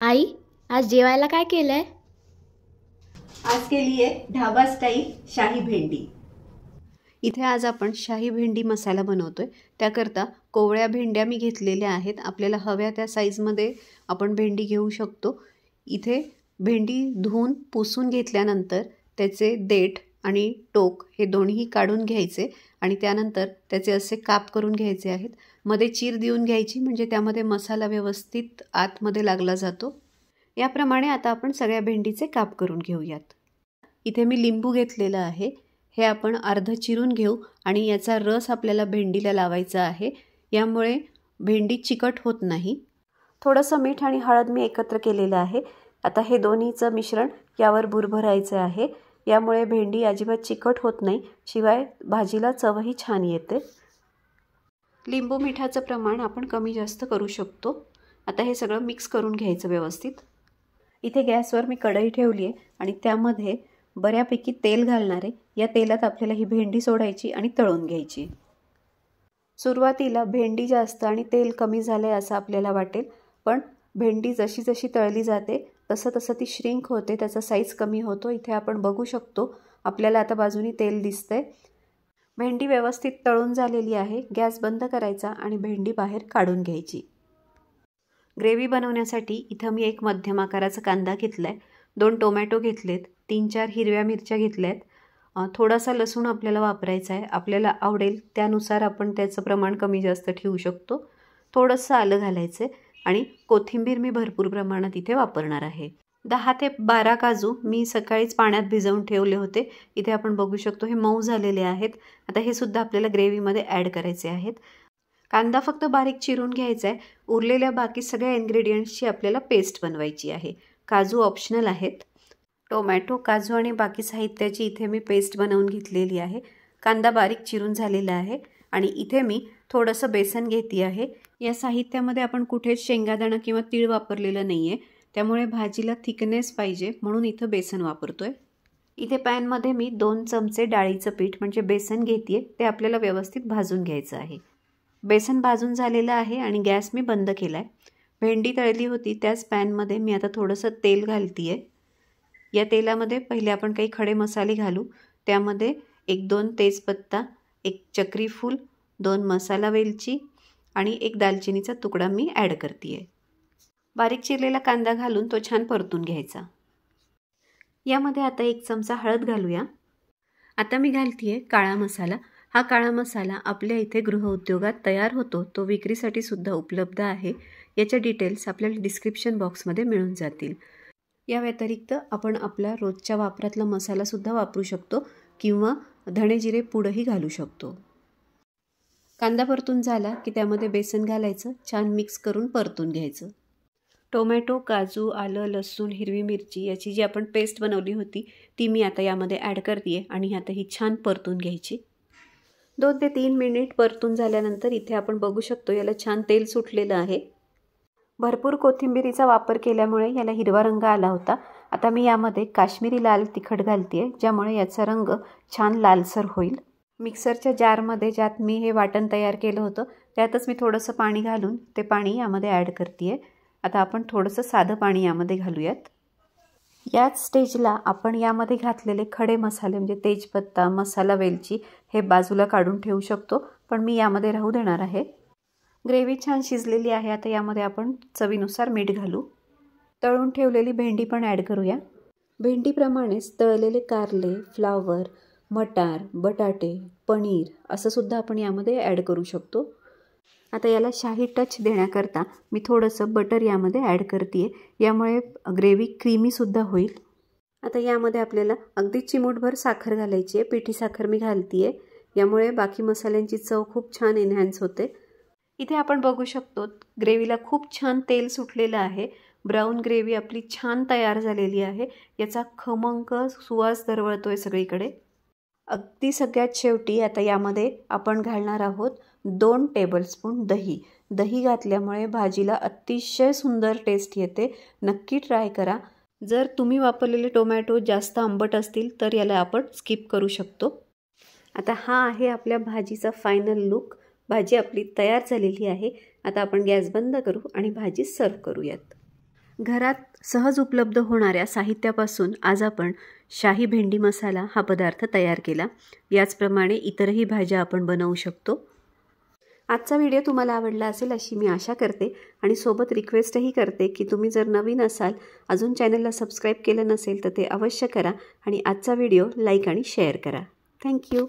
आई, आज जेवायला काय केलंय? आज केली आहे ढाबा स्टाईल शाही भेंडी। इथे आज आपण शाही भेंडी मसाला बनवतोय। त्याकरता कोवळ्या भेंड्या मी घेतलेल्या आहेत। आपल्याला हव्या त्या साईजमध्ये आपण भेंडी घेऊ शकतो। इथे भेंडी धुवून पुसून घेतल्यानंतर त्याचे देठ आणि टोक हे दोन्ही काढून घ्यायचे आणि त्यानंतर त्याचे असे काप करून घ्यायचे आहेत। मध्ये चीर देऊन घ्यायची म्हणजे त्यामध्ये मसाला व्यवस्थित आतमध्ये लागला जातो। याप्रमाणे आता आपण सगळ्या भेंडीचे काप करून घेऊयात। इथे मी लिंबू घेतलेला आहे। हे आपण अर्ध चिरून घेऊ आणि याचा रस आपल्याला भेंडीला लावायचा आहे। यामुळे भेंडी चिकट होत नाही। थोडंसं मीठ आणि हळद मी एकत्र केलेलं आहे। आता हे दोन्हीचं मिश्रण यावर भुरभरायचं आहे। यामुळे भेंडी अजिबात चिकट होत नाही, शिवाय भाजीला चवही छान येते। लिंबू मिठाचं प्रमाण आपण कमी जास्त करू शकतो। आता हे सगळं मिक्स करून घ्यायचं व्यवस्थित। इथे गॅसवर मी कढई ठेवली आहे आणि त्यामध्ये बऱ्यापैकी तेल घालणार आहे। या तेलात आपल्याला ही भेंडी सोडायची आणि तळून घ्यायची। सुरुवातीला भेंडी जास्त आणि तेल कमी झालंय असं आपल्याला वाटेल, पण भेंडी जशी जशी तळली जाते तसं तसं ती श्रिंक होते, त्याचा साईज कमी होतो। इथे आपण बघू शकतो, आपल्याला आता बाजूनी तेल दिसतंय। भेंडी व्यवस्थित तळून झालेली आहे। गॅस बंद करायचा आणि भेंडी बाहेर काढून घ्यायची। ग्रेव्ही बनवण्यासाठी इथं मी एक मध्यम आकाराचा कांदा घेतलाय, 2 टोमॅटो घेतलेत, 3-4 हिरव्या मिरच्या घेतल्यात, थोडासा लसूण आपल्याला वापरायचा आहे। आपल्याला आवडेल त्यानुसार आपण त्याचं प्रमाण कमी जास्त ठेवू शकतो। थोडंसं आलं घालायचं आणि कोथिंबीर मी भरपूर प्रमाणात इथे वापरणार आहे। 10 ते 12 काजू मी सकाळीच पाण्यात भिजवून ठेवले होते। इथे आपण बघू शकतो हे मऊ झालेले आहेत। आता हे सुद्धा आपल्याला ग्रेव्हीमध्ये ॲड करायचे आहेत। कांदा फक्त बारीक चिरून घ्यायचा आहे। उरलेल्या बाकी सगळ्या इन्ग्रेडियंट्सची आपल्याला पेस्ट बनवायची आहे। काजू ऑप्शनल आहेत। टोमॅटो, काजू आणि बाकी साहित्याची इथे मी पेस्ट बनवून घेतलेली आहे। कांदा बारीक चिरून झालेला आहे आणि इथे मी थोडंसं बेसन घेते आहे। या साहित्यामध्ये आपण कुठेच शेंगादाणा किंवा तीळ वापरलेलं नाही आहे, त्यामुळे भाजीला थिकनेस पाहिजे म्हणून इथं बेसन वापरतोय। इथे पॅनमध्ये मी 2 चमचे डाळीचं पीठ म्हणजे बेसन घेते, ते आपल्याला व्यवस्थित भाजून घ्यायचं आहे। बेसन भाजून झालेलं आहे आणि गॅस मी बंद केला आहे। भेंडी तळली होती त्याच पॅनमध्ये मी आता थोडंसं तेल घालते आहे। या तेलामध्ये पहिले आपण काही खडे मसाले घालू। त्यामध्ये 1-2 तेजपत्ता, 1 चक्री फूल, 2 मसाला वेलची आणि 1 दालचिनीचा तुकडा मी ॲड करते आहे। बारीक चिरलेला कांदा घालून तो छान परतून घ्यायचा। यामध्ये आता 1 चमचा हळद घालूया। आता मी घालते आहे काळा मसाला। हा काळा मसाला आपल्या इथे गृहउद्योगात तयार होतो, तो विक्रीसाठी सुद्धा उपलब्ध आहे। याच्या डिटेल्स आपल्याला डिस्क्रिप्शन बॉक्समध्ये मिळून जातील। या व्यतिरिक्त आपण आपला रोजच्या वापरातला मसालासुद्धा वापरू शकतो किंवा धणे जिरे पूडही घालू शकतो। कांदा परतून झाला की त्यामध्ये बेसन घालायचं, छान मिक्स करून परतून घ्यायचं। टोमॅटो, काजू, आलं, लसूण, हिरवी मिरची याची जी आपण पेस्ट बनवली होती ती मी आता यामध्ये ॲड करते आहे आणि आता ही छान परतून घ्यायची। 2 ते 3 मिनिट परतून झाल्यानंतर इथे आपण बघू शकतो याला छान तेल सुटलेलं आहे। भरपूर कोथिंबीरीचा वापर केल्यामुळे याला हिरवा रंग आला होता। आता मी यामध्ये काश्मीरी लाल तिखट घालते आहे, ज्यामुळे याचा रंग छान लालसर होईल। मिक्सरच्या जारमध्ये ज्यात मी हे वाटण तयार केलं होतं त्यातच मी थोडंसं पाणी घालून ते पाणी यामध्ये ॲड करते आहे। आता आपण थोडंसं साधं पाणी यामध्ये घालूयात। याच स्टेजला आपण यामध्ये घातलेले खडे मसाले म्हणजे तेजपत्ता, मसाला वेलची हे बाजूला काढून ठेवू शकतो, पण मी यामध्ये राहू देणार आहे। ग्रेव्ही छान शिजलेली आहे। आता यामध्ये आपण चवीनुसार मीठ घालू। तळून ठेवलेली भेंडी पण ॲड करूया। भेंडीप्रमाणेच तळलेले कारले, फ्लावर, मटार, बटाटे, पनीर असं सुद्धा आपण यामध्ये ॲड करू शकतो। आता याला शाही टच देण्याकरता मी थोडंसं बटर यामध्ये ॲड करते आहे, यामुळे ग्रेव्ही क्रीमीसुद्धा होईल। आता यामध्ये आपल्याला अगदी चिमूटभर साखर घालायची आहे, पिठी साखर मी घालते आहे, यामुळे बाकी मसाल्यांची चव खूप छान एनहॅन्स होते। इथे आपण बघू शकतो ग्रेव्हीला खूप छान तेल सुटलेलं आहे। ब्राऊन ग्रेव्ही आपली छान तयार झालेली आहे। याचा खमंग सुवास दरवळतोय सगळीकडे। अगदी सगळ्यात शेवटी आता यामध्ये आपण घालणार आहोत 2 टेबलस्पून दही। दही घातल्यामुळे भाजीला अतिशय सुंदर टेस्ट येते, नक्की ट्राय करा। जर तुम्ही वापरलेले टोमॅटो जास्त आंबट असतील तर याला आपण स्किप करू शकतो। आता हा आहे आपल्या भाजीचा फायनल लुक। भाजी आपली तयार झालेली आहे। आता आपण गॅस बंद करू आणि भाजी सर्व करूयात। घरात सहज उपलब्ध होणाऱ्या साहित्यापासून आज आपण शाही भेंडी मसाला हा पदार्थ तयार केला। याचप्रमाणे इतरही भाज्या आपण बनवू शकतो। आजचा व्हिडिओ तुम्हाला आवडला असेल अशी मी आशा करते आणि सोबत रिक्वेस्टही करते की तुम्ही जर नवीन असाल, अजून चॅनलला सबस्क्राईब केलं नसेल तर ते अवश्य करा आणि आजचा व्हिडिओ लाईक आणि शेअर करा। थँक्यू।